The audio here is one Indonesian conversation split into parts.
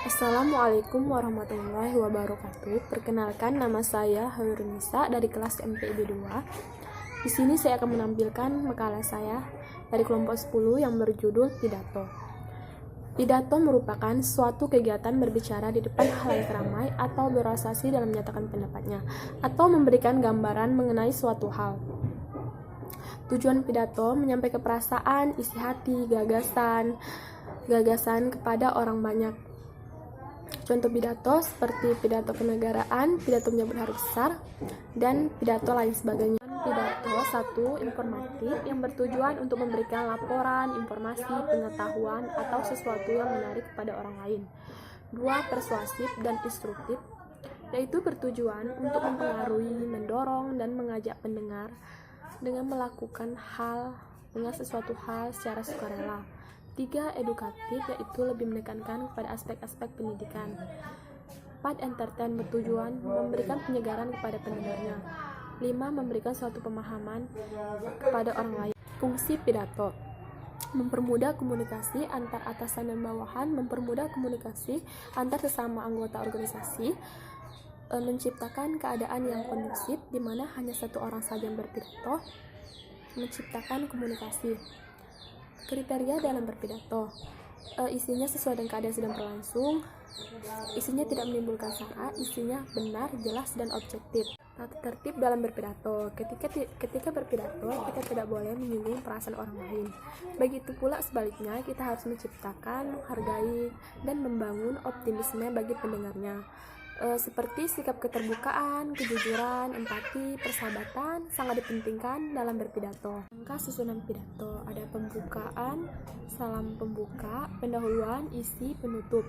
Assalamualaikum warahmatullahi wabarakatuh. Perkenalkan, nama saya Hairunisa dari kelas MPIB 2. Di sini saya akan menampilkan makalah saya dari kelompok 10 yang berjudul Pidato. Pidato merupakan suatu kegiatan berbicara di depan khalayak ramai atau berorasi dalam menyatakan pendapatnya atau memberikan gambaran mengenai suatu hal. Tujuan pidato menyampaikan perasaan, isi hati, gagasan kepada orang banyak. Contoh pidato seperti pidato kenegaraan, pidato menyambut hari besar, dan pidato lain sebagainya. Pidato 1. Informatif, yang bertujuan untuk memberikan laporan, informasi, pengetahuan, atau sesuatu yang menarik kepada orang lain. 2. Persuasif dan instruktif, yaitu bertujuan untuk mempengaruhi, mendorong, dan mengajak pendengar dengan melakukan sesuatu hal secara sukarela. 3. Edukatif, yaitu lebih menekankan kepada aspek-aspek pendidikan. 4. Entertain, bertujuan memberikan penyegaran kepada pendengarnya. 5. Memberikan suatu pemahaman kepada orang lain. Fungsi pidato: mempermudah komunikasi antar atasan dan bawahan, mempermudah komunikasi antar sesama anggota organisasi, menciptakan keadaan yang kondusif di mana hanya satu orang saja yang berpidato, menciptakan komunikasi. Kriteria dalam berpidato: isinya sesuai dengan keadaan sedang berlangsung, isinya tidak menimbulkan sara, isinya benar, jelas, dan objektif. Tata tertib dalam berpidato: ketika berpidato kita tidak boleh menyinggung perasaan orang lain. Begitu pula sebaliknya, kita harus menciptakan, menghargai, dan membangun optimisme bagi pendengarnya. Seperti sikap keterbukaan, kejujuran, empati, persahabatan sangat dipentingkan dalam berpidato. Angka susunan pidato: ada pembukaan, salam pembuka, pendahuluan, isi, penutup.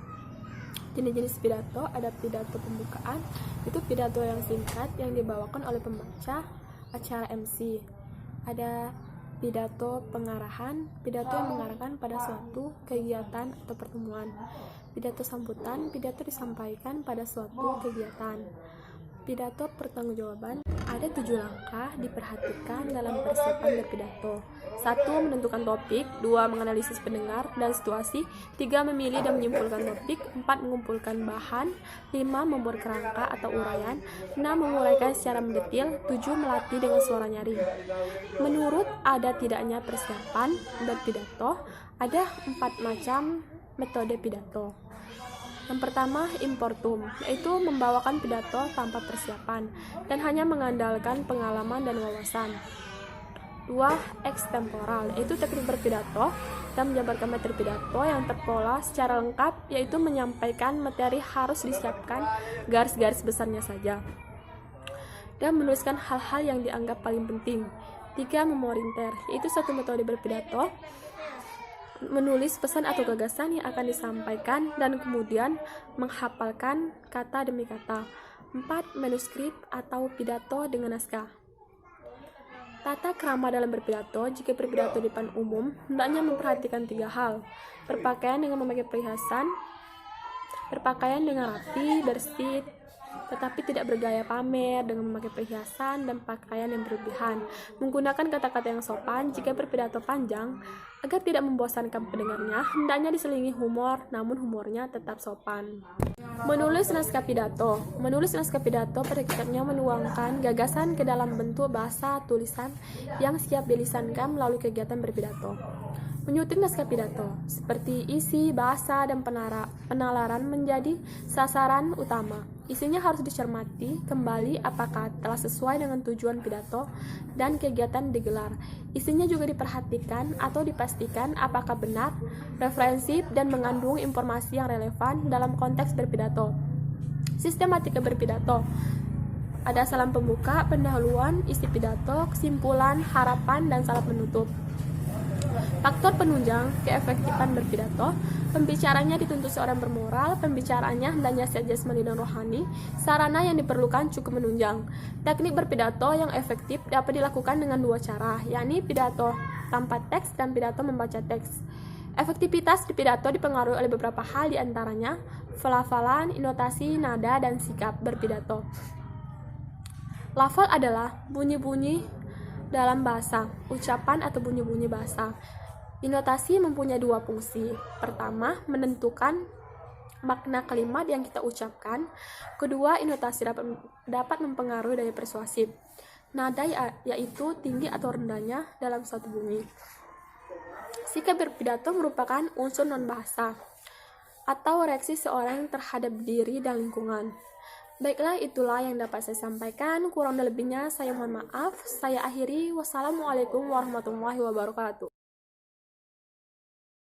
Jenis-jenis pidato: ada pidato pembukaan, itu pidato yang singkat yang dibawakan oleh pembaca acara MC. Ada pidato pengarahan, pidato yang mengarahkan pada suatu kegiatan atau pertemuan. Pidato sambutan, pidato disampaikan pada suatu kegiatan. Pidato pertanggungjawaban: ada 7 langkah diperhatikan dalam persiapan berpidato. 1. Menentukan topik. 2. Menganalisis pendengar dan situasi. 3. Memilih dan menyimpulkan topik. 4. Mengumpulkan bahan. 5. Membuat kerangka atau uraian. 6. Menguraikan secara mendetil. 7. Melatih dengan suara nyaring. Menurut ada tidaknya persiapan berpidato, ada 4 macam metode pidato. Yang pertama, impromptu, yaitu membawakan pidato tanpa persiapan dan hanya mengandalkan pengalaman dan wawasan. 2. Ekstemporal, yaitu teknik berpidato dan menjabarkan materi pidato yang terpola secara lengkap, yaitu menyampaikan materi harus disiapkan garis-garis besarnya saja dan menuliskan hal-hal yang dianggap paling penting. 3. Memorinter, yaitu satu metode berpidato, menulis pesan atau gagasan yang akan disampaikan dan kemudian menghafalkan kata demi kata. 4. Manuskrip atau pidato dengan naskah. Tata krama dalam berpidato: jika berpidato di depan umum, hendaknya memperhatikan 3 hal. Berpakaian dengan memakai perhiasan, berpakaian dengan rapi, bersih, tetapi tidak bergaya pamer dengan memakai perhiasan dan pakaian yang berlebihan. Menggunakan kata-kata yang sopan jika berpidato panjang, agar tidak membosankan pendengarnya, hendaknya diselingi humor, namun humornya tetap sopan. Menulis naskah pidato: menulis naskah pidato pada hakikatnya menuangkan gagasan ke dalam bentuk bahasa tulisan yang siap dilisankan melalui kegiatan berpidato. Menyusun naskah pidato, seperti isi, bahasa, dan penalaran menjadi sasaran utama. Isinya harus dicermati kembali apakah telah sesuai dengan tujuan pidato dan kegiatan digelar. Isinya juga diperhatikan atau dipastikan apakah benar, referensif, dan mengandung informasi yang relevan dalam konteks berpidato. Sistematika berpidato: ada salam pembuka, pendahuluan, isi pidato, kesimpulan, harapan, dan salam penutup. Faktor penunjang keefektifan berpidato: pembicaranya dituntut seorang bermoral, pembicaraannya hendaknya sehat jasmani dan rohani, sarana yang diperlukan cukup menunjang. Teknik berpidato yang efektif dapat dilakukan dengan 2 cara, yakni pidato tanpa teks dan pidato membaca teks. Efektivitas di pidato dipengaruhi oleh beberapa hal, diantaranya pelafalan, intonasi, nada, dan sikap berpidato. Lafal adalah bunyi-bunyi dalam bahasa, ucapan atau bunyi-bunyi bahasa. Intonasi mempunyai 2 fungsi. Pertama, menentukan makna kalimat yang kita ucapkan. Kedua, intonasi dapat mempengaruhi daya persuasif. Nada yaitu tinggi atau rendahnya dalam suatu bunyi. Sikap berpidato merupakan unsur non-bahasa atau reaksi seorang terhadap diri dan lingkungan. Baiklah, itulah yang dapat saya sampaikan. Kurang dan lebihnya saya mohon maaf. Saya akhiri. Wassalamualaikum warahmatullahi wabarakatuh.